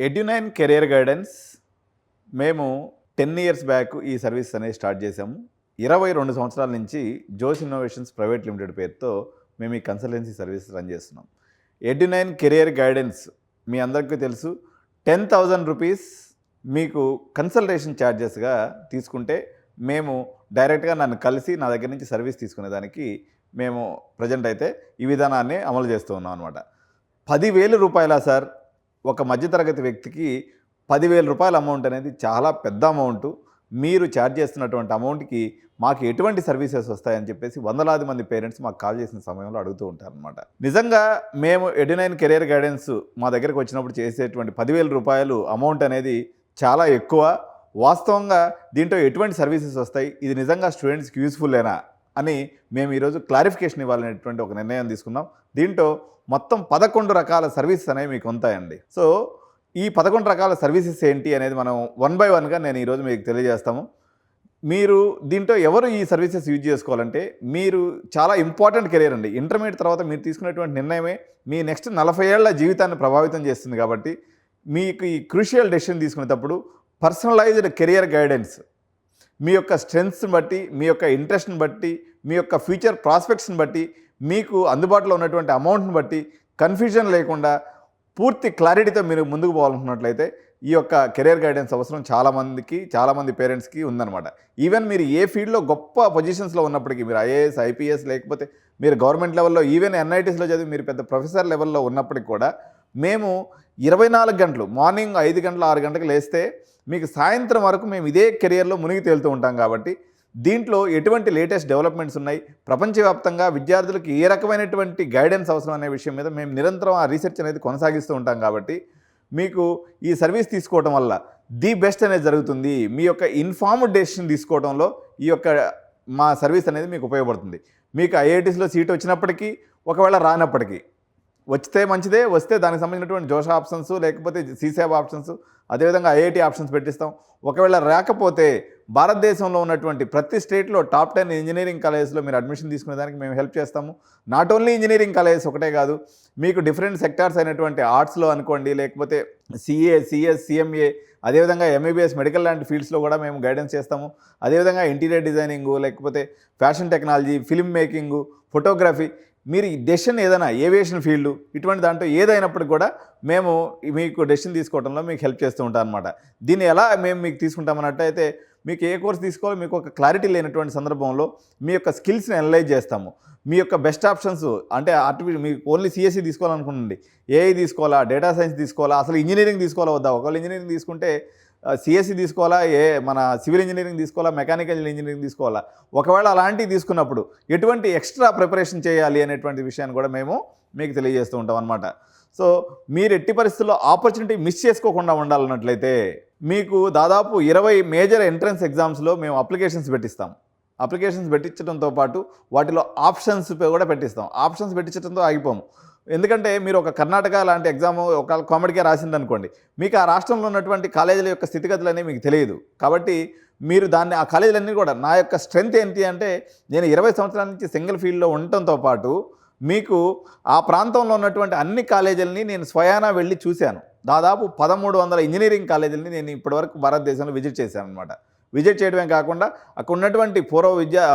Edunine career guidance మేము 10 years back ఈ service అనేది స్టార్ట్ చేసాము. 22 సంవత్సరాల నుంచి జోస్ ఇన్నోవేషన్స్ ప్రైవేట్ లిమిటెడ్ పేరుతో మేము ఈ కన్సల్టెన్సీ సర్వీస్ రన్ చేస్తున్నాం. ఎడ్యునైన్ కెరియర్ గైడెన్స్ మీ అందరికీ తెలుసు. 10,000 రూపీస్ మీకు కన్సల్టేషన్ ఛార్జెస్గా తీసుకుంటే మేము డైరెక్ట్గా నన్ను కలిసి నా దగ్గర నుంచి సర్వీస్ తీసుకునేదానికి మేము ప్రజెంట్ అయితే ఈ విధానాన్ని అమలు చేస్తూ ఉన్నాం అనమాట. 10,000 రూపాయల సార్, ఒక మధ్యతరగతి వ్యక్తికి 10,000 రూపాయల అమౌంట్ అనేది చాలా పెద్ద అమౌంట్. మీరు ఛార్జ్ చేస్తున్నటువంటి అమౌంట్కి మాకు ఎటువంటి సర్వీసెస్ వస్తాయని చెప్పేసి వందలాది మంది పేరెంట్స్ మాకు కాల్ చేసిన సమయంలో అడుగుతూ ఉంటారనమాట. నిజంగా మేము ఎడ్యునైన్ కెరియర్ గైడెన్స్ మా దగ్గరకు వచ్చినప్పుడు చేసేటువంటి 10,000 రూపాయలు అమౌంట్ అనేది చాలా ఎక్కువ. వాస్తవంగా దీంట్లో ఎటువంటి సర్వీసెస్ వస్తాయి, ఇది నిజంగా స్టూడెంట్స్కి యూస్ఫుల్లేనా అని మేము ఈరోజు క్లారిఫికేషన్ ఇవ్వాలనేటువంటి ఒక నిర్ణయం తీసుకున్నాం. దీంట్లో మొత్తం 11 రకాల సర్వీసెస్ అనేవి మీకు ఉంటాయండి. సో ఈ 11 రకాల సర్వీసెస్ ఏంటి అనేది మనం వన్ బై వన్గా నేను ఈరోజు మీకు తెలియజేస్తాము. మీరు దీంట్లో ఎవరు ఈ సర్వీసెస్ యూజ్ చేసుకోవాలంటే, మీరు చాలా ఇంపార్టెంట్ కెరీర్ అండి. ఇంటర్మీడియట్ తర్వాత మీరు తీసుకునేటువంటి నిర్ణయమే మీ నెక్స్ట్ 40 ఏళ్ల జీవితాన్ని ప్రభావితం చేస్తుంది. కాబట్టి మీకు ఈ క్రూషియల్ డెసిషన్ తీసుకునేటప్పుడు పర్సనలైజ్డ్ కెరియర్ గైడెన్స్ మీ యొక్క స్ట్రెంగ్స్ని బట్టి, మీ యొక్క ఇంట్రెస్ట్ని బట్టి, మీ యొక్క ఫ్యూచర్ ప్రాస్పెక్ట్స్ని బట్టి, మీకు అందుబాటులో ఉన్నటువంటి అమౌంట్ని బట్టి కన్ఫ్యూజన్ లేకుండా పూర్తి క్లారిటీతో మీరు ముందుకు పోవాలనుకున్నట్లయితే ఈ యొక్క కెరియర్ గైడెన్స్ అవసరం చాలామంది పేరెంట్స్కి ఉందన్నమాట. ఈవెన్ మీరు ఏ ఫీల్డ్లో గొప్ప పొజిషన్స్లో ఉన్నప్పటికీ, మీరు ఐఏఎస్, ఐపీఎస్, లేకపోతే మీరు గవర్నమెంట్ లెవెల్లో, ఈవెన్ ఎన్ఐటీస్లో చదివి మీరు పెద్ద ప్రొఫెసర్ లెవెల్లో ఉన్నప్పటికీ కూడా మేము 24 గంటలు, మార్నింగ్ 5 గంటలు 6 గంటలకు లేస్తే మీకు సాయంత్రం వరకు మేము ఇదే కెరియర్లో మునిగి తేలుతూ ఉంటాం. కాబట్టి దీంట్లో ఎటువంటి లేటెస్ట్ డెవలప్మెంట్స్ ఉన్నాయి, ప్రపంచవ్యాప్తంగా విద్యార్థులకు ఏ రకమైనటువంటి గైడెన్స్ అవసరం అనే విషయం మీద మేము నిరంతరం ఆ రీసెర్చ్ అనేది కొనసాగిస్తూ ఉంటాం. కాబట్టి మీకు ఈ సర్వీస్ తీసుకోవడం వల్ల ది బెస్ట్ అనేది జరుగుతుంది. మీ యొక్క ఇన్ఫార్మ్డ్ డెసిషన్ తీసుకోవడంలో ఈ యొక్క మా సర్వీస్ అనేది మీకు ఉపయోగపడుతుంది. మీకు ఐఐటీస్లో సీట్ వచ్చినప్పటికీ, ఒకవేళ రానప్పటికీ, వస్తే మంచిదే, వస్తే దానికి సంబంధించినటువంటి జోష్ ఆప్షన్స్, లేకపోతే సీసాబ్ ఆప్షన్స్, అదేవిధంగా ఐఐటీ ఆప్షన్స్ పెట్టిస్తాం. ఒకవేళ రాకపోతే భారతదేశంలో ఉన్నటువంటి ప్రతి స్టేట్లో టాప్ 10 ఇంజనీరింగ్ కాలేజెస్లో మీరు అడ్మిషన్ తీసుకునేదానికి మేము హెల్ప్ చేస్తాము. నాట్ ఓన్లీ ఇంజనీరింగ్ కాలేజెస్ ఒకటే కాదు, మీకు డిఫరెంట్ సెక్టార్స్ అయినటువంటి ఆర్ట్స్లో అనుకోండి, లేకపోతే సిఏ, సిఎస్, సిఎంఏ, అదేవిధంగా ఎంబీబీఎస్, మెడికల్ లాంటి ఫీల్డ్స్లో కూడా మేము గైడెన్స్ చేస్తాము. అదేవిధంగా ఇంటీరియర్ డిజైనింగు, లేకపోతే fashion technology, film making, photography, మీరు ఈ డెసిషన్ ఏదైనా, ఏవియేషన్ ఫీల్డ్, ఇటువంటి దాంట్లో ఏదైనప్పటికి కూడా మేము మీకు డెసిషన్ తీసుకోవడంలో మీకు హెల్ప్ చేస్తూ ఉంటాం అనమాట. దీన్ని ఎలా మేము మీకు తీసుకుంటామన్నట్టయితే, మీకు ఏ కోర్స్ తీసుకోవాలో మీకు ఒక క్లారిటీ లేనటువంటి సందర్భంలో మీ యొక్క స్కిల్స్ని అనలైజ్ చేస్తాము. మీ యొక్క బెస్ట్ ఆప్షన్స్ అంటే మీకు ఓన్లీ సిఎస్సి తీసుకోవాలనుకోండి, ఏఐ తీసుకోవాలా, డేటా సైన్స్ తీసుకోవాలా, అసలు ఇంజనీరింగ్ తీసుకోవాలా వద్దా, ఒకవేళ ఇంజనీరింగ్ తీసుకుంటే సిఎస్సి తీసుకోవాలా, మన సివిల్ ఇంజనీరింగ్ తీసుకోవాలా, మెకానికల్ ఇంజనీరింగ్ తీసుకోవాలా, ఒకవేళ అలాంటివి తీసుకున్నప్పుడు ఎటువంటి ఎక్స్ట్రా ప్రిపరేషన్ చేయాలి అనేటువంటి విషయాన్ని కూడా మేము మీకు తెలియజేస్తూ ఉంటాం అనమాట. సో మీరు ఎట్టి పరిస్థితుల్లో ఆపర్చునిటీ మిస్ చేసుకోకుండా ఉండాలన్నట్లయితే మీకు దాదాపు 20 మేజర్ ఎంట్రన్స్ ఎగ్జామ్స్లో మేము అప్లికేషన్స్ పెట్టిస్తాం. అప్లికేషన్స్ పెట్టించడంతో పాటు వాటిలో ఆప్షన్స్ కూడా పెట్టిస్తాం. ఆప్షన్స్ పెట్టించడంతో ఆగిపోము. ఎందుకంటే మీరు ఒక కర్ణాటక లాంటి ఎగ్జామ్ ఒక కామెడీగా రాసిందనుకోండి, మీకు ఆ రాష్ట్రంలో ఉన్నటువంటి కాలేజీల యొక్క స్థితిగతులన్నీ మీకు తెలియదు. కాబట్టి మీరు దాన్ని, ఆ కాలేజీలన్నీ కూడా, నా యొక్క స్ట్రెంగ్త్ ఏంటి అంటే, నేను 20 సంవత్సరాల నుంచి సింగిల్ ఫీల్డ్లో ఉండటంతో పాటు మీకు ఆ ప్రాంతంలో ఉన్నటువంటి అన్ని కాలేజీలని నేను స్వయానా వెళ్ళి చూశాను. దాదాపు 1300 ఇంజనీరింగ్ కాలేజీలని నేను ఇప్పటివరకు భారతదేశంలో విజిట్ చేశాను అనమాట. విజిట్ చేయడమే కాకుండా అక్కడ ఉన్నటువంటి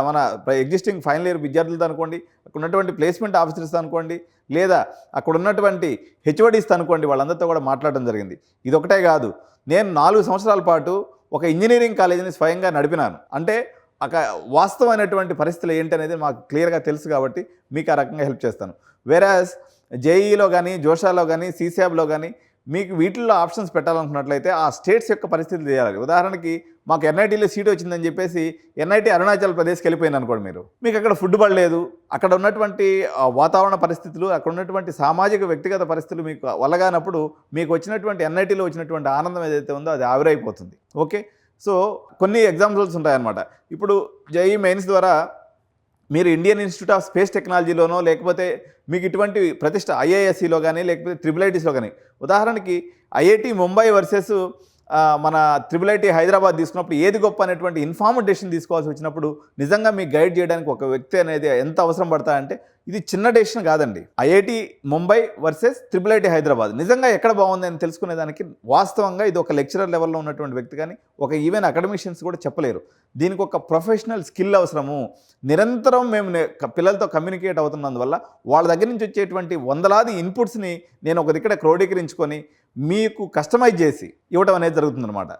మన ఎగ్జిస్టింగ్ ఫైనల్ ఇయర్ విద్యార్థులతో అనుకోండి, అక్కడ ఉన్నటువంటి ప్లేస్మెంట్ ఆఫీసర్స్ అనుకోండి, లేదా అక్కడ ఉన్నటువంటి హెచ్ఓడీస్ అనుకోండి, వాళ్ళందరితో కూడా మాట్లాడడం జరిగింది. ఇదొకటే కాదు, నేను 4 సంవత్సరాల పాటు ఒక ఇంజనీరింగ్ కాలేజీని స్వయంగా నడిపినాను. అంటే వాస్తవమైనటువంటి పరిస్థితులు ఏంటనేది మాకు క్లియర్గా తెలుసు. కాబట్టి మీకు ఆ రకంగా హెల్ప్ చేస్తాను. వేరాజ్ జేఈలో కానీ, జోషాలో కానీ, సీసాబ్లో కానీ మీకు వీటిల్లో ఆప్షన్స్ పెట్టాలనుకున్నట్లయితే ఆ స్టేట్స్ యొక్క పరిస్థితులు చేయాలి. ఉదాహరణకి మాకు ఎన్ఐటీలో సీట్ వచ్చిందని చెప్పేసి ఎన్ఐటీ అరుణాచల్ ప్రదేశ్కి వెళ్ళిపోయింది అనుకోండి, మీకు అక్కడ ఫుడ్ పడలేదు, అక్కడ ఉన్నటువంటి వాతావరణ పరిస్థితులు, అక్కడ ఉన్నటువంటి సామాజిక వ్యక్తిగత పరిస్థితులు మీకు వల్లగానప్పుడు మీకు వచ్చినటువంటి ఎన్ఐటీలో వచ్చినటువంటి ఆనందం ఏదైతే ఉందో అది ఆవిరైపోతుంది. ఓకే, సో కొన్ని ఎగ్జాంపుల్స్ ఉంటాయన్నమాట. ఇప్పుడు జేఈ మెయిన్స్ ద్వారా మీరు ఇండియన్ ఇన్స్టిట్యూట్ ఆఫ్ స్పేస్ టెక్నాలజీలోనో, లేకపోతే మీకు ఇటువంటి ప్రతిష్ట ఐఐఎస్సిలో కానీ, లేకపోతే ట్రిపుల్ ఐటీస్లో కానీ, ఉదాహరణకి ఐఐటి ముంబై వర్సెస్ మన ట్రిపుల్ ఐటీ హైదరాబాద్ తీసుకున్నప్పుడు ఏది గొప్ప అనేటువంటి ఇన్ఫార్మ్డ్ డెసిషన్ తీసుకోవాల్సి వచ్చినప్పుడు నిజంగా మీకు గైడ్ చేయడానికి ఒక వ్యక్తి అనేది ఎంత అవసరం పడతాయంటే ఇది చిన్న డెసిషన్ కాదండి. IIT Mumbai versus triple IT Hyderabad నిజంగా ఎక్కడ బాగుంది అని తెలుసుకునేదానికి వాస్తవంగా ఇది ఒక లెక్చరర్ లెవెల్లో ఉన్నటువంటి వ్యక్తి కానీ ఒక ఈవెన్ అకాడమిషియన్స్ కూడా చెప్పలేరు. దీనికి ఒక ప్రొఫెషనల్ స్కిల్ అవసరము. నిరంతరం మేము పిల్లలతో కమ్యూనికేట్ అవుతున్నందువల్ల వాళ్ళ దగ్గర నుంచి వచ్చేటువంటి వందలాది ఇన్పుట్స్ని నేను ఒక దగ్గర క్రోడీకరించుకొని మీకు కస్టమైజ్ చేసి ఇవ్వడం అనేది జరుగుతుందన్నమాట.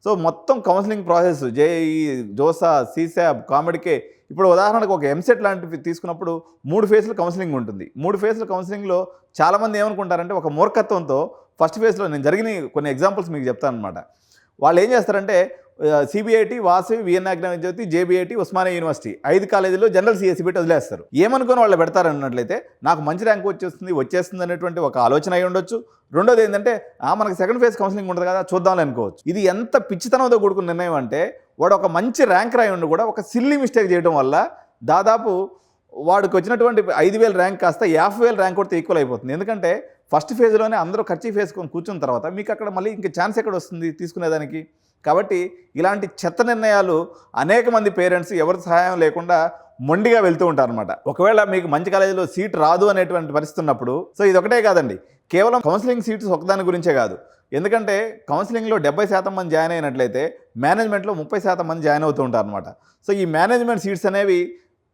సో మొత్తం counselling process JEE, JoSAA, CSAB, కామెడీకే ఇప్పుడు ఉదాహరణకు ఒక ఎంసెట్ లాంటివి తీసుకున్నప్పుడు 3 ఫేజ్ల కౌన్సిలింగ్ ఉంటుంది. 3 ఫేజ్ల కౌన్సిలింగ్లో చాలామంది ఏమనుకుంటారంటే ఒక మూర్ఖత్వంతో ఫస్ట్ ఫేజ్లో నేను జరిగిన కొన్ని ఎగ్జాంపుల్స్ మీకు చెప్తాను అనమాట. వాళ్ళు ఏం చేస్తారంటే సిబిఐటి, వాసవి, వియన్నా జ్యోతి, జేబీఐటి, ఉస్మానియా యూనివర్సిటీ 5 కాలేజీల్లో జనరల్ సిఎస్సి పెట్టి వదిలేస్తారు. ఏమనుకుని వాళ్ళు పెడతారన్నట్లయితే నాకు మంచి ర్యాంక్ వచ్చేస్తుంది అనేటువంటి ఒక ఆలోచన అయి ఉండొచ్చు. రెండోది ఏంటంటే మనకి సెకండ్ ఫేజ్ కౌన్సిలింగ్ ఉంటుంది కదా చూద్దామని అనుకోవచ్చు. ఇది ఎంత పిచ్చితనంతో కూడుకున్న నిర్ణయం అంటే వాడు ఒక మంచి ర్యాంక్ రాయి ఉండి కూడా ఒక సిల్లీ మిస్టేక్ చేయడం వల్ల దాదాపు వాడికి వచ్చినటువంటి 5,000 ర్యాంక్ కాస్త 50,000 ర్యాంక్ కొడితే ఈక్వల్ అయిపోతుంది. ఎందుకంటే ఫస్ట్ ఫేజ్లోనే అందరూ ఖర్చు వేసుకొని కూర్చున్న తర్వాత మీకు అక్కడ మళ్ళీ ఇంకా ఛాన్స్ ఎక్కడ వస్తుంది తీసుకునేదానికి. కాబట్టి ఇలాంటి చెత్త నిర్ణయాలు అనేక మంది పేరెంట్స్ ఎవరి సహాయం లేకుండా మొండిగా వెళ్తూ ఉంటారనమాట. ఒకవేళ మీకు మంచి కాలేజీలో సీట్ రాదు అనేటువంటి పరిస్థితి ఉన్నప్పుడు సో ఇది ఒకటే కాదండి, కేవలం కౌన్సిలింగ్ సీట్స్ ఒకదాని గురించే కాదు. ఎందుకంటే కౌన్సిలింగ్లో 70% మంది జాయిన్ అయినట్లయితే మేనేజ్మెంట్లో 30% మంది జాయిన్ అవుతూ ఉంటారు అనమాట. సో ఈ మేనేజ్మెంట్ సీట్స్ అనేవి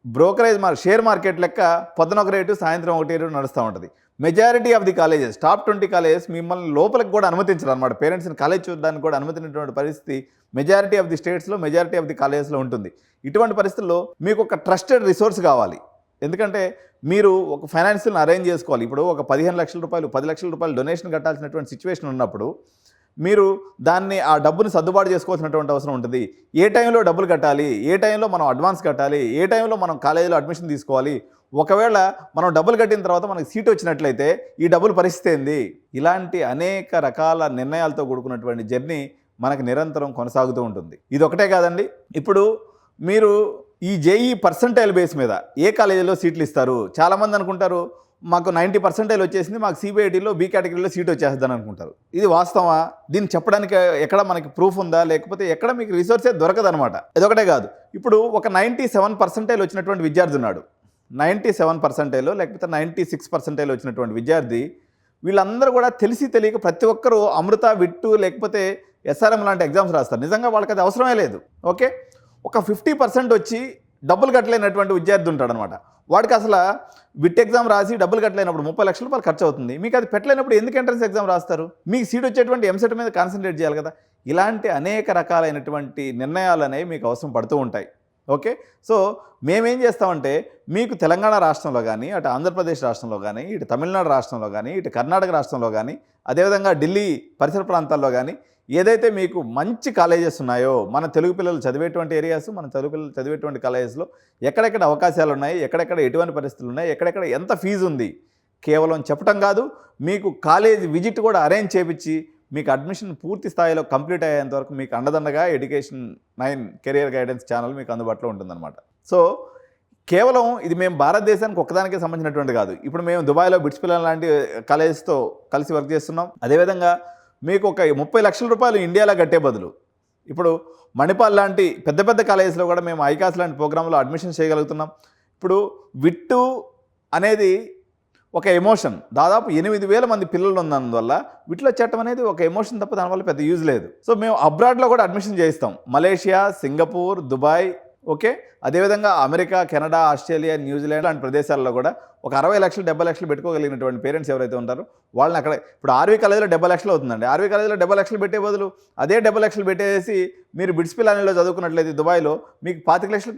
బ్రోకరేజ్ షేర్ మార్కెట్ లెక్క పొద్దున ఒక రేటు సాయంత్రం ఒక రేటు నడుస్తూ ఉంటుంది. Majority of the colleges top 20 colleges మిమ్మల్ని లోపలికి కూడా అనుమతించరు అనమాట. పేరెంట్స్ని కాలేజ్ చూడడానికి కూడా అనుమతించినటువంటి పరిస్థితి మెజారిటీ ఆఫ్ ది స్టేట్స్లో, మెజారిటీ ఆఫ్ ది కాలేజెస్లో ఉంటుంది. ఇటువంటి పరిస్థితుల్లో మీకు ఒక ట్రస్టెడ్ రిసోర్స్ కావాలి. ఎందుకంటే మీరు ఒక ఫైనాన్షియల్ని అరేంజ్ చేసుకోవాలి. ఇప్పుడు ఒక 15 లక్షల రూపాయలు 10 లక్షల రూపాయలు డొనేషన్ కట్టాల్సినటువంటి సిచ్యువేషన్ ఉన్నప్పుడు మీరు దాన్ని ఆ డబ్బుని సర్దుబాటు చేసుకోవాల్సినటువంటి అవసరం ఉంటుంది. ఏ టైంలో డబ్బులు కట్టాలి, ఏ టైంలో మనం అడ్వాన్స్ కట్టాలి, ఏ టైంలో మనం కాలేజీలో అడ్మిషన్ తీసుకోవాలి, ఒకవేళ మనం డబ్బులు కట్టిన తర్వాత మనకి సీట్ వచ్చినట్లయితే ఈ డబ్బుల పరిస్థితి ఏంది, ఇలాంటి అనేక రకాల నిర్ణయాలతో కూడుకున్నటువంటి జర్నీ మనకు నిరంతరం కొనసాగుతూ ఉంటుంది. ఇది ఒకటే కాదండి, ఇప్పుడు మీరు ఈ జేఈ పర్సంటైల్ బేస్ మీద ఏ కాలేజీలో సీట్లు ఇస్తారు. చాలామంది అనుకుంటారు మాకు 90% వచ్చేసింది, మాకు సిబిఐటీలో బి కేటగిరీలో సీట్ వచ్చేస్తుందని అనుకుంటారు. ఇది వాస్తవా? దీన్ని చెప్పడానికి ఎక్కడ మనకి ప్రూఫ్ ఉందా, లేకపోతే ఎక్కడ మీకు రిసోర్సే దొరకదనమాట. ఇదొకటే కాదు, ఇప్పుడు ఒక 97% వచ్చినటువంటి విద్యార్థి ఉన్నాడు, 97% లేకపోతే 96% వచ్చినటువంటి విద్యార్థి, వీళ్ళందరూ కూడా తెలిసి తెలియక ప్రతి ఒక్కరూ అమృత, విట్టు లేకపోతే ఎస్ఆర్ఎం లాంటి ఎగ్జామ్స్ రాస్తారు. నిజంగా వాళ్ళకి అది అవసరమే లేదు. ఓకే, ఒక 50% వచ్చి డబ్బులు కట్టలేనటువంటి విద్యార్థి ఉంటాడనమాట. వాడికి అసలు విట్ ఎగ్జామ్ రాసి డబ్బులు కట్టలేనప్పుడు 30 లక్షల రూపాయలు ఖర్చు అవుతుంది. మీకు అది పెట్టలేనప్పుడు ఎందుకు ఎంట్రన్స్ ఎగ్జామ్ రాస్తారు? మీకు సీట్ వచ్చేటువంటి ఎంసెట్ మీద కాన్సన్ట్రేట్ చేయాలి కదా. ఇలాంటి అనేక రకాలైనటువంటి నిర్ణయాలు అనేవి మీకు అవసరం పడుతూ ఉంటాయి. ఓకే, సో మేమేం చేస్తామంటే మీకు తెలంగాణ రాష్ట్రంలో కానీ, అటు ఆంధ్రప్రదేశ్ రాష్ట్రంలో కానీ, ఇటు తమిళనాడు రాష్ట్రంలో కానీ, ఇటు కర్ణాటక రాష్ట్రంలో కానీ, అదేవిధంగా ఢిల్లీ పరిసర ప్రాంతాల్లో కానీ ఏదైతే మీకు మంచి కాలేజెస్ ఉన్నాయో, మన తెలుగు పిల్లలు చదివేటువంటి ఏరియాస్, మన తెలుగు పిల్లలు చదివేటువంటి కాలేజెస్లో ఎక్కడెక్కడ అవకాశాలు ఉన్నాయి, ఎక్కడెక్కడ ఎటువంటి పరిస్థితులు ఉన్నాయి, ఎక్కడెక్కడ ఎంత ఫీజు ఉంది, కేవలం చెప్పటం కాదు, మీకు కాలేజ్ విజిట్ కూడా అరేంజ్ చేయించి మీకు అడ్మిషన్ పూర్తి స్థాయిలో కంప్లీట్ అయ్యేంత వరకు మీకు అండదండగా ఎడ్యుకేషన్ 9 కెరియర్ గైడెన్స్ ఛానల్ మీకు అందుబాటులో ఉంటుందన్నమాట. సో కేవలం ఇది మేము భారతదేశానికి ఒక్కదానికే సంబంధించినటువంటి కాదు. ఇప్పుడు మేము దుబాయ్లో బిట్స్ పిల్లలు లాంటి కాలేజెస్తో కలిసి వర్క్ చేస్తున్నాం. అదేవిధంగా మీకు ఒక 30 లక్షల రూపాయలు ఇండియాలో కట్టే బదులు ఇప్పుడు మణిపాల్ లాంటి పెద్ద పెద్ద కాలేజెస్లో కూడా మేము ఐకాస్ లాంటి ప్రోగ్రాంలో అడ్మిషన్ చేయగలుగుతున్నాం. ఇప్పుడు విట్టు అనేది ఒక ఎమోషన్, దాదాపు 8,000 మంది పిల్లలు ఉన్నందువల్ల వీటిలో చట్టం అనేది ఒక ఎమోషన్ తప్ప దానివల్ల పెద్ద యూజ్ లేదు. సో మేము అబ్రాడ్లో కూడా అడ్మిషన్ చేయిస్తాం, మలేషియా, సింగపూర్, దుబాయ్, ఓకే, అదేవిధంగా అమెరికా, కెనడా, ఆస్ట్రేలియా, న్యూజిలాండ్ లాంటి ప్రదేశాల్లో కూడా ఒక 60 లక్షలు 70 లక్షలు పెట్టుకోగలిగినటువంటి పేరెంట్స్ ఎవరైతే ఉంటారో వాళ్ళని అక్కడ ఇప్పుడు ఆర్వీ కాలేజీలో 70 లక్షలు అవుతుందండి. ఆర్వీ కాలేజీలో 70 లక్షలు పెట్టే బదులు అదే 70 లక్షలు పెట్టేసి మీరు బిట్స్ పిల్లల్లో చదువుకున్నట్లయితే దుబాయ్లో మీకు 25 లక్షలు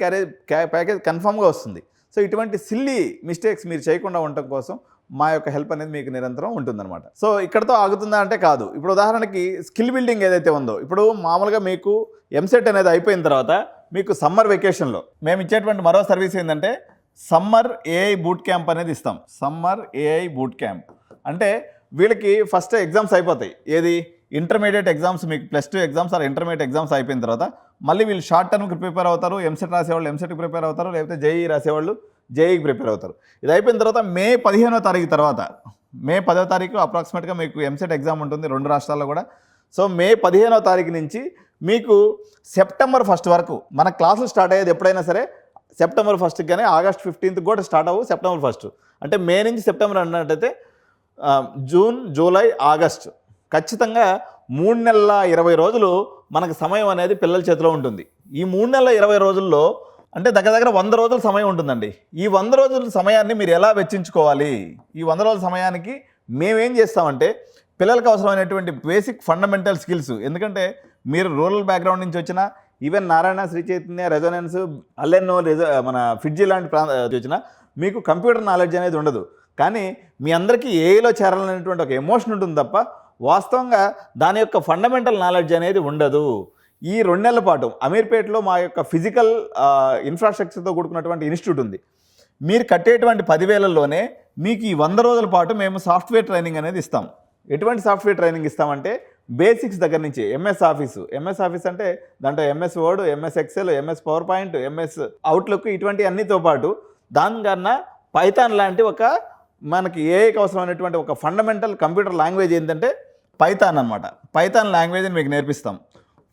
ప్యాకేజ్ కన్ఫామ్గా వస్తుంది. సో ఇటువంటి సిల్లీ మిస్టేక్స్ మీరు చేయకుండా ఉండటం కోసం మా యొక్క హెల్ప్ అనేది మీకు నిరంతరం ఉంటుందన్నమాట. సో ఇక్కడతో ఆగుతుందా అంటే కాదు. ఇప్పుడు ఉదాహరణకి స్కిల్ బిల్డింగ్ ఏదైతే ఉందో, ఇప్పుడు మామూలుగా మీకు ఎంసెట్ అనేది అయిపోయిన తర్వాత మీకు సమ్మర్ వెకేషన్లో మేము ఇచ్చేటువంటి మరో సర్వీస్ ఏంటంటే సమ్మర్ ఏఐ బూట్ క్యాంప్ అనేది ఇస్తాం. సమ్మర్ ఏఐ బూట్ క్యాంప్ అంటే వీళ్ళకి ఫస్ట్ ఎగ్జామ్స్ అయిపోతాయి. ఏది ఇంటర్మీడియట్ ఎగ్జామ్స్, మీకు +2 ఎగ్జామ్స్ ఆర్ ఇంటర్మీడియట్ ఎగ్జామ్స్ అయిపోయిన తర్వాత మళ్ళీ వీళ్ళు షార్ట్ టర్మ్కి ప్రిపేర్ అవుతారు. ఎంసెట్ రాసేవాళ్ళు ఎంసెట్కి ప్రిపేర్ అవుతారు, లేకపోతే జేఈ రాసేవాళ్ళు జేఈకి ప్రిపేర్ అవుతారు. ఇది అయిపోయిన తర్వాత మే 15వ తారీఖు తర్వాత, మే 10వ తారీఖు అప్రాక్సిమేట్గా మీకు ఎంసెట్ ఎగ్జామ్ ఉంటుంది 2 రాష్ట్రాల్లో కూడా. సో మే 15వ తారీఖు నుంచి మీకు సెప్టెంబర్ 1 వరకు మన క్లాసులు స్టార్ట్ అయ్యేది ఎప్పుడైనా సరే సెప్టెంబర్ 1కి కానీ ఆగస్ట్ 15th కూడా స్టార్ట్ అవ్వు సెప్టెంబర్ 1. అంటే మే నుంచి సెప్టెంబర్ అన్నట్టయితే జూన్, జూలై, ఆగస్ట్ ఖచ్చితంగా 3 నెలల 20 రోజులు మనకు సమయం అనేది పిల్లల చేతిలో ఉంటుంది. ఈ 3 నెలల 20 రోజుల్లో అంటే దగ్గర 100 రోజుల సమయం ఉంటుందండి. ఈ 100 రోజుల సమయాన్ని మీరు ఎలా వెచ్చించుకోవాలి? ఈ 100 రోజుల సమయానికి మేమేం చేస్తామంటే పిల్లలకు అవసరమైనటువంటి బేసిక్ ఫండమెంటల్ స్కిల్స్, ఎందుకంటే మీరు రూరల్ బ్యాక్గ్రౌండ్ నుంచి వచ్చిన ఈవెన్ నారాయణ, శ్రీ చైతన్య, రెజొనెన్స్, అల్లెన్నో, మన ఫిడ్జీ లాంటి వచ్చిన మీకు కంప్యూటర్ నాలెడ్జ్ అనేది ఉండదు. కానీ మీ అందరికీ ఏఐలో చేరాలనేటువంటి ఒక ఎమోషన్ ఉంటుంది తప్ప వాస్తవంగా దాని యొక్క ఫండమెంటల్ నాలెడ్జ్ అనేది ఉండదు. ఈ 2 నెలల పాటు అమీర్పేటలో మా యొక్క ఫిజికల్ ఇన్ఫ్రాస్ట్రక్చర్తో కూడుకున్నటువంటి ఇన్స్టిట్యూట్ ఉంది. మీరు కట్టేటువంటి 10,000లోనే మీకు ఈ 100 రోజుల పాటు మేము సాఫ్ట్వేర్ ట్రైనింగ్ అనేది ఇస్తాం. ఎటువంటి సాఫ్ట్వేర్ ట్రైనింగ్ ఇస్తామంటే బేసిక్స్ దగ్గర నుంచి ఎంఎస్ ఆఫీస్ అంటే దాంట్లో MS word, MS Excel, MS power point, MS outlook ఇటువంటి అన్నితో పాటు దానికన్నా పైథాన్ లాంటి ఒక మనకి ఏఐకి అవసరమైనటువంటి ఒక ఫండమెంటల్ కంప్యూటర్ లాంగ్వేజ్ ఏంటంటే పైథాన్ అనమాట. పైథాన్ లాంగ్వేజ్ని మీకు నేర్పిస్తాం.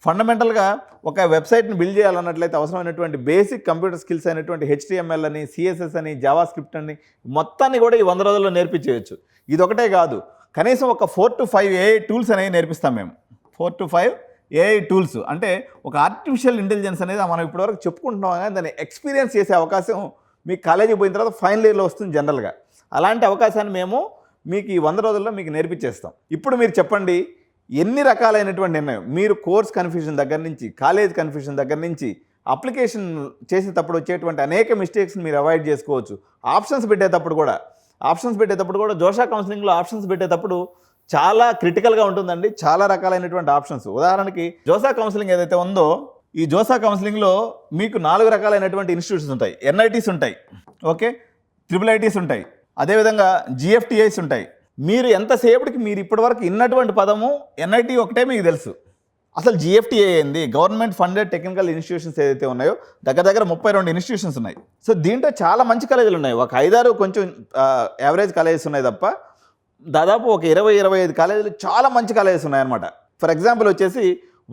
ఫండమెంటల్గా ఒక వెబ్సైట్ని బిల్డ్ చేయాలన్నట్లయితే అవసరమైనటువంటి బేసిక్ కంప్యూటర్ స్కిల్స్ అయినటువంటి HTML అని, CSS అని, జావా స్క్రిప్ట్ అని మొత్తాన్ని కూడా ఈ 100 రోజుల్లో నేర్పించేయచ్చు. ఇది ఒకటే కాదు, కనీసం ఒక 4 to 5 AI టూల్స్ అనేవి నేర్పిస్తాం మేము. 4 to 5 AI టూల్స్ అంటే ఒక ఆర్టిఫిషియల్ ఇంటెలిజెన్స్ అనేది మనం ఇప్పటివరకు చెప్పుకుంటున్నాం, కానీ దాన్ని ఎక్స్పీరియన్స్ చేసే అవకాశం మీకు కాలేజీకి పోయిన తర్వాత ఫైనల్ ఇయర్లో వస్తుంది జనరల్గా. అలాంటి అవకాశాన్ని మేము మీకు ఈ 100 రోజుల్లో మీకు నేర్పించేస్తాం. ఇప్పుడు మీరు చెప్పండి, ఎన్ని రకాలైనటువంటి నిర్ణయం మీరు కోర్స్ కన్ఫ్యూజన్ దగ్గర నుంచి, కాలేజ్ కన్ఫ్యూజన్ దగ్గర నుంచి, అప్లికేషన్ చేసేటప్పుడు వచ్చేటువంటి అనేక మిస్టేక్స్ని మీరు అవాయిడ్ చేసుకోవచ్చు. ఆప్షన్స్ పెట్టేటప్పుడు కూడా జోషా కౌన్సిలింగ్లో ఆప్షన్స్ పెట్టేటప్పుడు చాలా క్రిటికల్గా ఉంటుందండి. చాలా రకాలైనటువంటి ఆప్షన్స్. ఉదాహరణకి జోషా కౌన్సిలింగ్ ఏదైతే ఉందో, ఈ జోషా కౌన్సిలింగ్లో మీకు 4 రకాలైనటువంటి ఇన్స్టిట్యూట్స్ ఉంటాయి. NITs ఉంటాయి, ఓకే, IIITs ఉంటాయి, అదేవిధంగా GFTIs ఉంటాయి. మీరు ఎంతసేపటికి మీరు ఇప్పటివరకు ఇన్నటువంటి పదము NIT ఒకటే మీకు తెలుసు. అసలు GFTI ఏంది? గవర్నమెంట్ ఫండెడ్ టెక్నికల్ ఇన్స్టిట్యూషన్స్ ఏదైతే ఉన్నాయో దగ్గర 32 ఇన్స్టిట్యూషన్స్ ఉన్నాయి. సో దీంట్లో చాలా మంచి కాలేజీలు ఉన్నాయి. ఒక 5-6 కొంచెం యావరేజ్ కాలేజెస్ ఉన్నాయి తప్ప దాదాపు ఒక 20-25 కాలేజీలు చాలా మంచి కాలేజెస్ ఉన్నాయన్నమాట. ఫర్ ఎగ్జాంపుల్ వచ్చేసి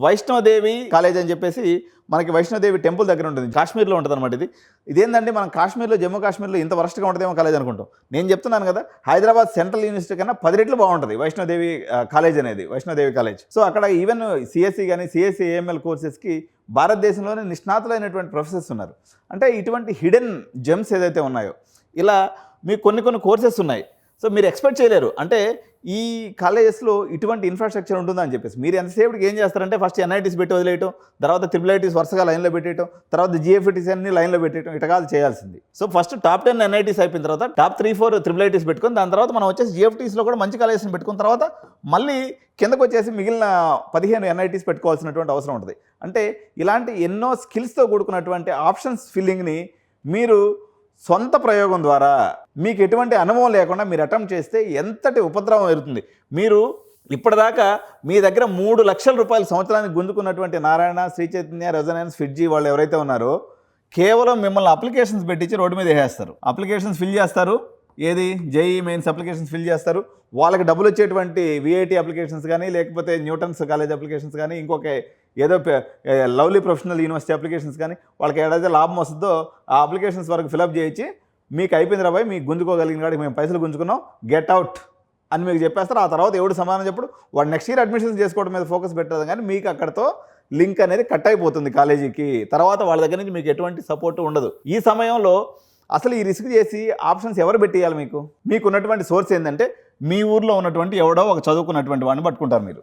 వైష్ణోదేవి కాలేజ్ అని చెప్పేసి మనకి వైష్ణోదేవి టెంపుల్ దగ్గర ఉంటుంది, కాశ్మీర్లో ఉంటుంది అనమాట. ఇదేంటంటే మనం కాశ్మీర్లో, జమ్మూ కాశ్మీర్లో ఇంత వరస్ట్గా ఉంటుందేమో కాలేజ్ అనుకుంటాం. నేను చెప్తున్నాను కదా, హైదరాబాద్ సెంట్రల్ యూనివర్సిటీ కన్నా 10 రెట్లు బాగుంటుంది వైష్ణోదేవి కాలేజ్ అనేది, వైష్ణోదేవి కాలేజ్. సో అక్కడ ఈవెన్ CSE కానీ CSE AML కోర్సెస్కి భారతదేశంలోనే నిష్ణాతులైనటువంటి ప్రొఫెసర్స్ ఉన్నారు. అంటే ఇటువంటి హిడెన్ జెమ్స్ ఏదైతే ఉన్నాయో ఇలా మీకు కొన్ని కోర్సెస్ ఉన్నాయి. సో మీరు ఎక్స్పెక్ట్ చేయలేరు, అంటే ఈ కాలేజెస్లో ఇటువంటి ఇన్ఫ్రాస్ట్రక్చర్ ఉంటుందని చెప్పేసి. మీరు ఎంతసేపటికి ఏం చేస్తారంటే ఫస్ట్ NITs పెట్టి వదిలేయటం, తర్వాత IIITs వరుసగా లైన్లో పెట్టేయటం, తర్వాత GFTs అన్ని లైన్లో పెట్టేయటం, ఇట కాదు చేయాల్సింది. సో ఫస్ట్ టాప్ 10 NITs అయిపోయిన తర్వాత టాప్ 3-4 IIITs పెట్టుకొని దాని తర్వాత మనం వచ్చేసి GFTsలో కూడా మంచి కాలేజెస్ని పెట్టుకున్న తర్వాత మళ్ళీ కిందకు వచ్చేసి మిగిలిన 15 NITs పెట్టుకోవాల్సినటువంటి అవసరం ఉంటుంది. అంటే ఇలాంటి ఎన్నో స్కిల్స్తో కూడుకున్నటువంటి ఆప్షన్స్ ఫిల్లింగ్ని మీరు సొంత ప్రయోగం ద్వారా మీకు ఎటువంటి అనుభవం లేకుండా మీరు అటెంప్ట్ చేస్తే ఎంతటి ఉపద్రవం ఎదుగుతుంది. మీరు ఇప్పటిదాకా మీ దగ్గర 3 లక్షల రూపాయలు సంవత్సరానికి గుంజుకున్నటువంటి నారాయణ, శ్రీ చైతన్య, రెజొనెన్స్, ఫిడ్జీ వాళ్ళు ఎవరైతే ఉన్నారో కేవలం మిమ్మల్ని అప్లికేషన్స్ పెట్టించి రోడ్డు మీద వేసేస్తారు. అప్లికేషన్స్ ఫిల్ చేస్తారు, ఏది JEE మెయిన్స్ అప్లికేషన్స్ ఫిల్ చేస్తారు. వాళ్ళకి డబ్బులు వచ్చేటువంటి VIT అప్లికేషన్స్ కానీ, లేకపోతే న్యూటన్స్ కాలేజ్ అప్లికేషన్స్ కానీ, ఇంకొక ఏదో లవ్లీ ప్రొఫెషనల్ యూనివర్సిటీ అప్లికేషన్స్ కానీ, వాళ్ళకి ఏదైతే లాభం వస్తుందో ఆ అప్లికేషన్స్ వరకు ఫిలప్ చేయించి మీకు అయిపోయింది రాబాయ్, మీకు గుంజుకోగలిగిన కాడికి మేము పైసలు గుంజుకున్నాం, గెట్ అవుట్ అని మీకు చెప్పేస్తారు. ఆ తర్వాత ఎవడు సమాధానం చెప్పుడు వాడు నెక్స్ట్ ఇయర్ అడ్మిషన్స్ చేసుకోవడం మీద ఫోకస్ పెట్టదు, కానీ మీకు అక్కడతో లింక్ అనేది కట్ అయిపోతుంది కాలేజీకి. తర్వాత వాళ్ళ దగ్గర నుంచి మీకు ఎటువంటి సపోర్ట్ ఉండదు. ఈ సమయంలో అసలు ఈ రిస్క్ చేసి ఆప్షన్స్ ఎవరు పెట్టేయాలి? మీకు ఉన్నటువంటి సోర్స్ ఏంటంటే మీ ఊర్లో ఉన్నటువంటి ఎవడో ఒక చదువుకున్నటువంటి వాడిని పట్టుకుంటారు మీరు.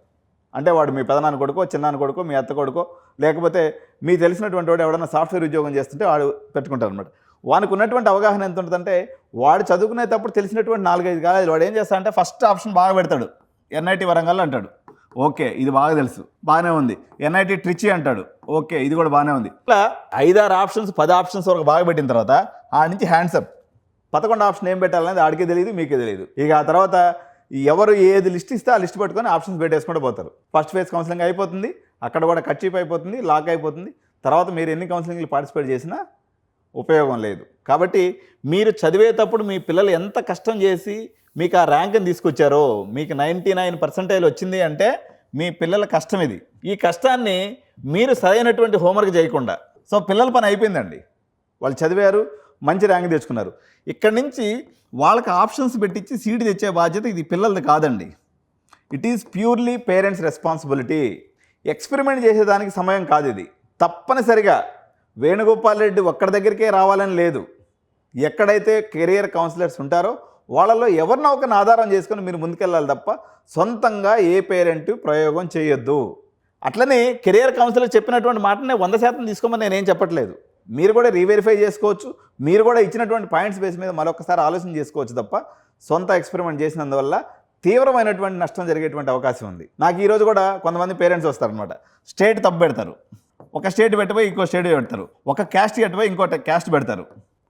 అంటే వాడు మీ పెదనాన్న కొడుకో, చిన్నాన్న కొడుకో, మీ అత్త కొడుకో, లేకపోతే మీ తెలిసినటువంటి వాడు ఎవడన్నా సాఫ్ట్వేర్ ఉద్యోగం చేస్తుంటే వాడు పెట్టుకుంటారు అనమాట. వానికి ఉన్నటువంటి అవగాహన ఎంత ఉంటుందంటే వాడు చదువుకునేటప్పుడు తెలిసినటువంటి 4-5 కాలేజీలు వాడు ఏం చేస్తాడంటే ఫస్ట్ ఆప్షన్ బాగా పెడతాడు, NIT వరంగల్ అంటాడు, ఓకే ఇది బాగా తెలుసు, బాగానే ఉంది. NIT ట్రిచి అంటాడు, ఓకే ఇది కూడా బాగానే ఉంది. ఇట్లా 5-6 ఆప్షన్స్ 10 ఆప్షన్స్ వరకు బాగా పెట్టిన తర్వాత ఆడి నుంచి హ్యాండ్సప్ 11 ఆప్షన్ ఏం పెట్టాలనేది ఆడికే తెలియదు, మీకే తెలియదు. ఇక ఆ తర్వాత ఎవరు ఏది లిస్ట్ ఇస్తే ఆ లిస్ట్ పెట్టుకొని ఆప్షన్స్ పెట్టేసుకుంటూ పోతారు. ఫస్ట్ ఫేజ్ కౌన్సిలింగ్ అయిపోతుంది, అక్కడ కూడా కట్చీప్ అయిపోతుంది, లాక్ అయిపోతుంది. తర్వాత మీరు ఎన్ని కౌన్సిలింగ్లు పార్టిసిపేట్ చేసినా ఉపయోగం లేదు. కాబట్టి మీరు చదివేటప్పుడు మీ పిల్లలు ఎంత కష్టం చేసి మీకు ఆ ర్యాంక్ని తీసుకొచ్చారో, మీకు 99% వచ్చింది అంటే మీ పిల్లల కష్టం ఇది. ఈ కష్టాన్ని మీరు సరైనటువంటి హోంవర్క్ చేయకుండా, సో పిల్లల పని అయిపోయిందండి, వాళ్ళు చదివారు, మంచి ర్యాంక్ తెచ్చుకున్నారు. ఇక్కడి నుంచి వాళ్ళకి ఆప్షన్స్ పెట్టించి సీట్ తెచ్చే బాధ్యత ఇది పిల్లలది కాదండి. It is purely parents responsibility. Experiment చేసేదానికి సమయం కాదు ఇది. తప్పనిసరిగా వేణుగోపాల్ రెడ్డి ఒక్కడి దగ్గరికే రావాలని లేదు. ఎక్కడైతే కెరియర్ కౌన్సిలర్స్ ఉంటారో వాళ్ళలో ఎవరినో ఒకరిని ఆధారం చేసుకొని మీరు ముందుకెళ్ళాలి తప్ప సొంతంగా ఏ పేరెంట్ ప్రయోగం చేయొద్దు. అట్లనే కెరియర్ కౌన్సిలర్ చెప్పినటువంటి మాటనే 100% తీసుకోమని నేనేం చెప్పట్లేదు. మీరు కూడా రీవెరిఫై చేసుకోవచ్చు, మీరు కూడా ఇచ్చినటువంటి పాయింట్స్ బేస్ మీద మరొకసారి ఆలోచన చేసుకోవచ్చు తప్ప సొంత ఎక్స్పెరిమెంట్ చేసినందువల్ల తీవ్రమైనటువంటి నష్టం జరిగేటువంటి అవకాశం ఉంది. నాకు ఈరోజు కూడా కొంతమంది పేరెంట్స్ వస్తారనమాట, స్టేట్ తప్పు పెడతారు, ఒక స్టేట్ పెట్టిపోయి ఇంకో స్టేట్ పెడతారు, ఒక క్యాస్ట్ పెట్టిపోయి ఇంకో క్యాస్ట్ పెడతారు.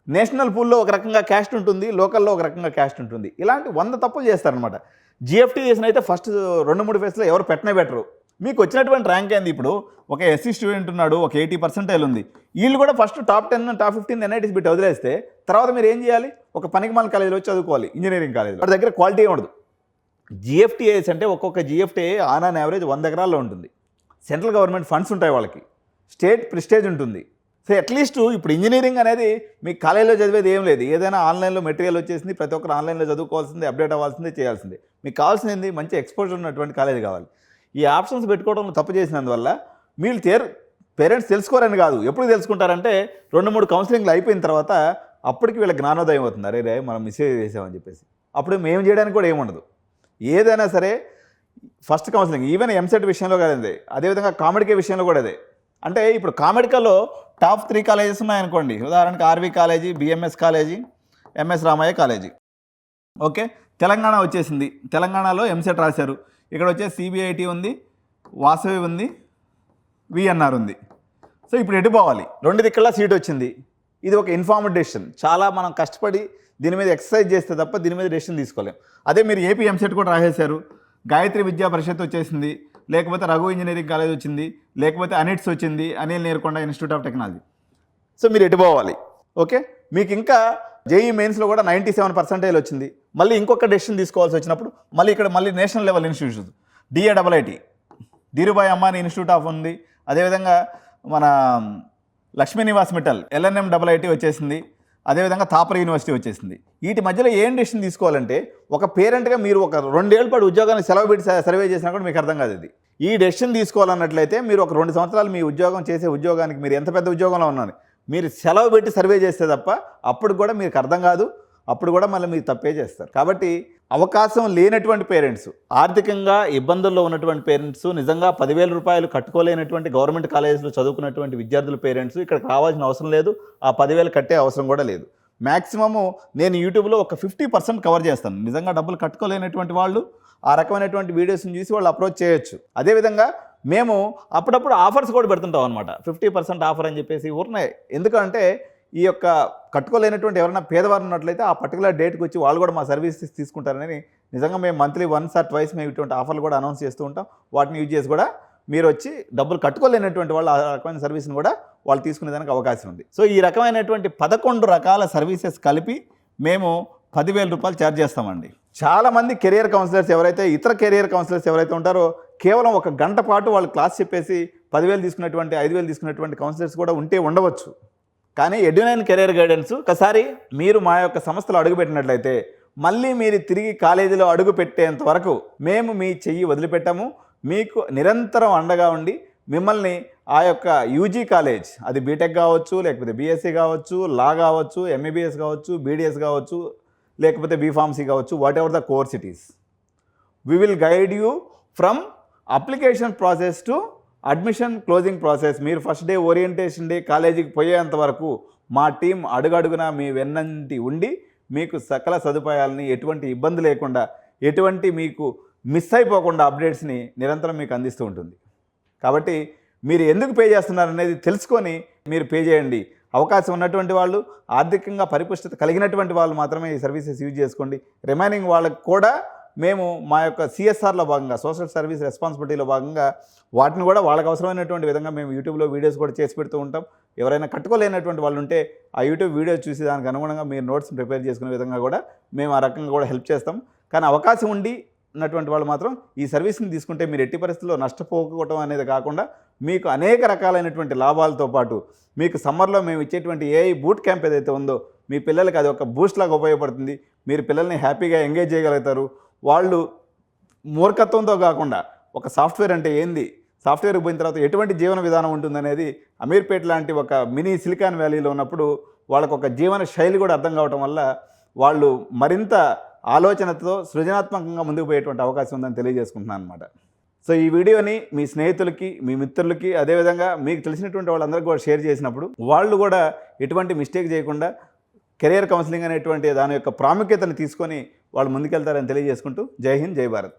నేషనల్ పూల్లో ఒక రకంగా క్యాస్ట్ ఉంటుంది, లోకల్లో ఒక రకంగా క్యాస్ట్ ఉంటుంది. ఇలాంటి 100 తప్పులు చేస్తారనమాట. జిఎఫ్టీ చేసిన అయితే ఫస్ట్ 2-3 ఫేస్లో ఎవరు పెట్టనే బెటరు. మీకు వచ్చినటువంటి ర్యాంక్ ఏంది? ఇప్పుడు ఒక ఎస్సీ స్టూడెంట్ ఉన్నాడు, ఒక 80% ఉంది, వీళ్ళు కూడా ఫస్ట్ టాప్ 10 టాప్ 15 ఎన్ఐటీస్ పెట్టి వదిలేస్తే తర్వాత మీరు ఏం చేయాలి? ఒక పనికిమాల కాలేజీలో వచ్చి చదువుకోవాలి, ఇంజనీరింగ్ కాలేజ్. వాటి దగ్గర క్వాలిటీ ఉండదు. జిఎఫ్టీఏస్ అంటే ఒక్కొక్క జిఎఫ్టీఏ ఆన్ యావరేజ్ 100 ఎకరాల్లో ఉంటుంది. సెంట్రల్ గవర్నమెంట్ ఫండ్స్ ఉంటాయి వాళ్ళకి, స్టేట్ ప్రెస్టేజ్ ఉంటుంది. సో అట్లీస్ట్ ఇప్పుడు ఇంజనీరింగ్ అనేది మీకు కాలేజీలో చదివేది ఏం లేదు, ఏదైనా ఆన్లైన్లో మెటీరియల్ వచ్చేసింది, ప్రతి ఒక్కరు ఆన్లైన్లో చదువుకోవాల్సిందే, అప్డేట్ అవ్వాల్సిందే, చేయాల్సిందే. మీకు కావాల్సింది మంచి ఎక్స్పోజర్ ఉన్నటువంటి కాలేజీ కావాలి. ఈ ఆప్షన్స్ పెట్టుకోవడంలో తప్పు చేసినందువల్ల మీరు పేరెంట్స్ తెలుసుకోరని కాదు, ఎప్పుడు తెలుసుకుంటారంటే 2-3 కౌన్సిలింగ్లు అయిపోయిన తర్వాత అప్పటికి వీళ్ళ జ్ఞానోదయం అవుతుంది, అరే మనం మిస్సేజ్ చేసామని చెప్పేసి. అప్పుడు మేము చేయడానికి కూడా ఏముండదు. ఏదైనా సరే ఫస్ట్ కౌన్సిలింగ్, ఈవెన్ ఎంసెట్ విషయంలో కూడా అదే, అదేవిధంగా కామెడికే విషయంలో కూడా అదే. అంటే ఇప్పుడు కామెడికల్లో టాప్ 3 కాలేజెస్ ఉన్నాయనుకోండి, ఉదాహరణకు RV college, BMS college, MS Ramaiah college. Okay, Telangana వచ్చేసింది, తెలంగాణలో ఎంసెట్ రాశారు, ఇక్కడ వచ్చే సిబిఐటి ఉంది, వాసవి ఉంది, విఎన్ఆర్ ఉంది. సో ఇప్పుడు ఎటు పోవాలి? 2 దిక్కులా సీట్ వచ్చింది. ఇది ఒక ఇన్ఫార్మ్డ్ డెసిషన్. చాలా మనం కష్టపడి దీని మీద ఎక్సర్సైజ్ చేస్తే తప్ప దీని మీద డెసిషన్ తీసుకోలేం. అదే మీరు ఏపీ ఎంసెట్ కూడా రాసేశారు, గాయత్రి విద్యా పరిషత్ వచ్చేసింది, లేకపోతే రఘు ఇంజనీరింగ్ కాలేజ్ వచ్చింది, లేకపోతే అనిట్స్ వచ్చింది, Anil Neerukonda institute of technology. So మీరు ఎటు పోవాలి? ఓకే, మీకు ఇంకా జేఈ మెయిన్స్లో కూడా 97% వచ్చింది. మళ్ళీ ఇంకొక డెసిషన్ తీసుకోవాల్సి వచ్చినప్పుడు మళ్ళీ నేషనల్ లెవెల్ ఇన్స్టిట్యూషన్స్, డిఏఐఐటి, ధీరుభాయ్ అంబానీ ఇన్స్టిట్యూట్ ఆఫ్ ఉంది, అదేవిధంగా మన లక్ష్మీ నివాస్ మిట్టల్ ఎల్ఎన్ఎంఐఐటి వచ్చేసింది, అదేవిధంగా థాపర్ యూనివర్సిటీ వచ్చేసింది. వీటి మధ్యలో ఏం డెసిషన్ తీసుకోవాలంటే ఒక పేరెంట్గా మీరు ఒక 2 ఏళ్ళ పాటు ఉద్యోగాన్ని సెలవు పెట్టి సర్వే చేసినా కూడా మీకు అర్థం కాదు ఇది. ఈ డెసిషన్ తీసుకోవాలన్నట్లయితే మీరు ఒక 2 సంవత్సరాలు మీ ఉద్యోగం చేసే ఉద్యోగానికి, మీరు ఎంత పెద్ద ఉద్యోగంలో ఉన్నారు, మీరు సెలవు పెట్టి సర్వే చేస్తే తప్ప అప్పుడు కూడా మీకు అర్థం కాదు, అప్పుడు కూడా మళ్ళీ మీరు తప్పే చేస్తారు. కాబట్టి అవకాశం లేనటువంటి పేరెంట్స్, ఆర్థికంగా ఇబ్బందుల్లో ఉన్నటువంటి పేరెంట్స్, నిజంగా 10,000 రూపాయలు కట్టుకోలేనటువంటి గవర్నమెంట్ కాలేజీలో చదువుకున్నటువంటి విద్యార్థుల పేరెంట్స్ ఇక్కడికి రావాల్సిన అవసరం లేదు, ఆ 10,000 కట్టే అవసరం కూడా లేదు. మ్యాక్సిమము నేను యూట్యూబ్లో ఒక 50% కవర్ చేస్తాను. నిజంగా డబ్బులు కట్టుకోలేనటువంటి వాళ్ళు ఆ రకమైనటువంటి వీడియోస్ని చూసి వాళ్ళు అప్రోచ్ చేయొచ్చు. అదేవిధంగా మేము అప్పుడప్పుడు ఆఫర్స్ కూడా పెడుతుంటాం అనమాట, 50% ఆఫర్ అని చెప్పేసి ఊరినాయి. ఎందుకంటే ఈ యొక్క కట్టుకోలేనటువంటి ఎవరైనా పేదవారు ఉన్నట్లయితే ఆ పర్టికులర్ డేట్కి వచ్చి వాళ్ళు కూడా మా సర్వీసెస్ తీసుకుంటారని నిజంగా మేము మంత్లీ 1 or 2 మేము ఇటువంటి ఆఫర్లు కూడా అనౌన్స్ చేస్తూ ఉంటాం. వాటిని యూజ్ చేసి కూడా మీరు వచ్చి డబ్బులు కట్టుకోలేనటువంటి వాళ్ళు ఆ రకమైన సర్వీస్ని కూడా వాళ్ళు తీసుకునేదానికి అవకాశం ఉంది. సో ఈ రకమైనటువంటి 11 రకాల సర్వీసెస్ కలిపి మేము 10,000 రూపాయలు ఛార్జ్ చేస్తామండి. చాలామంది కెరియర్ కౌన్సిలర్స్ ఎవరైతే, ఇతర కెరియర్ కౌన్సిలర్స్ ఎవరైతే ఉంటారో కేవలం 1 గంట పాటు వాళ్ళు క్లాస్ చెప్పేసి 10,000 తీసుకున్నటువంటి, 5,000 తీసుకున్నటువంటి కౌన్సిలర్స్ కూడా ఉండవచ్చు. కానీ ఎడ్యునైన్ కెరియర్ గైడెన్స్ ఒకసారి మీరు మా యొక్క సంస్థలో అడుగుపెట్టినట్లయితే మళ్ళీ మీరు తిరిగి కాలేజీలో అడుగు పెట్టేంత వరకు మేము మీ చెయ్యి వదిలిపెట్టాము. మీకు నిరంతరం అండగా ఉండి మిమ్మల్ని ఆ యొక్క యూజీ కాలేజ్, అది బీటెక్ కావచ్చు, లేకపోతే బీఎస్సీ కావచ్చు, లా కావచ్చు, ఎంబీబీఎస్ కావచ్చు, బీడీఎస్ కావచ్చు, లేకపోతే బీఫార్మసీ కావచ్చు, what ever the course it is, we will guide you from application process to admission closing process. మీరు ఫస్ట్ డే ఓరియంటేషన్ డే కాలేజీకి పోయేంత వరకు మా టీం అడుగడుగునా మీ వెన్నంటి ఉండి మీకు సకల సదుపాయాలని ఎటువంటి ఇబ్బంది లేకుండా, ఎటువంటి మీకు మిస్ అయిపోకుండా అప్డేట్స్ని నిరంతరం మీకు అందిస్తూ ఉంటుంది. కాబట్టి మీరు ఎందుకు పే చేస్తున్నారనేది తెలుసుకొని మీరు పే చేయండి. అవకాశం ఉన్నటువంటి వాళ్ళు, ఆర్థికంగా పరిపుష్టత కలిగినటువంటి వాళ్ళు మాత్రమే ఈ సర్వీసెస్ యూజ్ చేసుకోండి. రిమైనింగ్ వాళ్ళకు కూడా మేము మా యొక్క సిఎస్ఆర్లో భాగంగా, సోషల్ సర్వీస్ రెస్పాన్సిబిలిటీలో భాగంగా వాటిని కూడా వాళ్ళకి అవసరమైనటువంటి విధంగా మేము యూట్యూబ్లో వీడియోస్ కూడా చేసి పెడుతూ ఉంటాం. ఎవరైనా కట్టుకోలేనటువంటి వాళ్ళు ఉంటే ఆ యూట్యూబ్ వీడియో చూసి దానికి అనుగుణంగా మీరు నోట్స్ ప్రిపేర్ చేసుకునే విధంగా కూడా మేము ఆ రకంగా కూడా హెల్ప్ చేస్తాం. కానీ అవకాశం ఉండి ఉన్నటువంటి వాళ్ళు మాత్రం ఈ సర్వీస్ని తీసుకుంటే మీరు ఎట్టి పరిస్థితుల్లో నష్టపోకపోవడం అనేది కాకుండా మీకు అనేక రకాలైనటువంటి లాభాలతో పాటు మీకు సమ్మర్లో మేము ఇచ్చేటువంటి ఏఐ బూట్ క్యాంప్ ఏదైతే ఉందో మీ పిల్లలకి అది ఒక బూస్ట్ లాగా ఉపయోగపడుతుంది. మీరు పిల్లల్ని హ్యాపీగా ఎంగేజ్ చేయగలుగుతారు. వాళ్ళు మూర్ఖత్వంతో కాకుండా ఒక సాఫ్ట్వేర్ అంటే ఏంది, సాఫ్ట్వేర్కి పోయిన తర్వాత ఎటువంటి జీవన విధానం ఉంటుందనేది అమీర్పేట్ లాంటి ఒక మినీ సిలికాన్ వ్యాలీలో ఉన్నప్పుడు వాళ్ళకు ఒక జీవన శైలి కూడా అర్థం కావటం వల్ల వాళ్ళు మరింత ఆలోచనతో సృజనాత్మకంగా ముందుకు పోయేటువంటి అవకాశం ఉందని తెలియజేసుకుంటున్నాను అనమాట. సో ఈ వీడియోని మీ స్నేహితులకి, మీ మిత్రులకి, అదేవిధంగా మీకు తెలిసినటువంటి వాళ్ళందరికీ కూడా షేర్ చేసినప్పుడు వాళ్ళు కూడా ఎటువంటి మిస్టేక్ చేయకుండా కెరియర్ కౌన్సిలింగ్ అనేటువంటి దాని యొక్క ప్రాముఖ్యతను తీసుకొని వాళ్ళు ముందుకెళ్తారని తెలియజేసుకుంటూ జై హింద్, జై భారత్.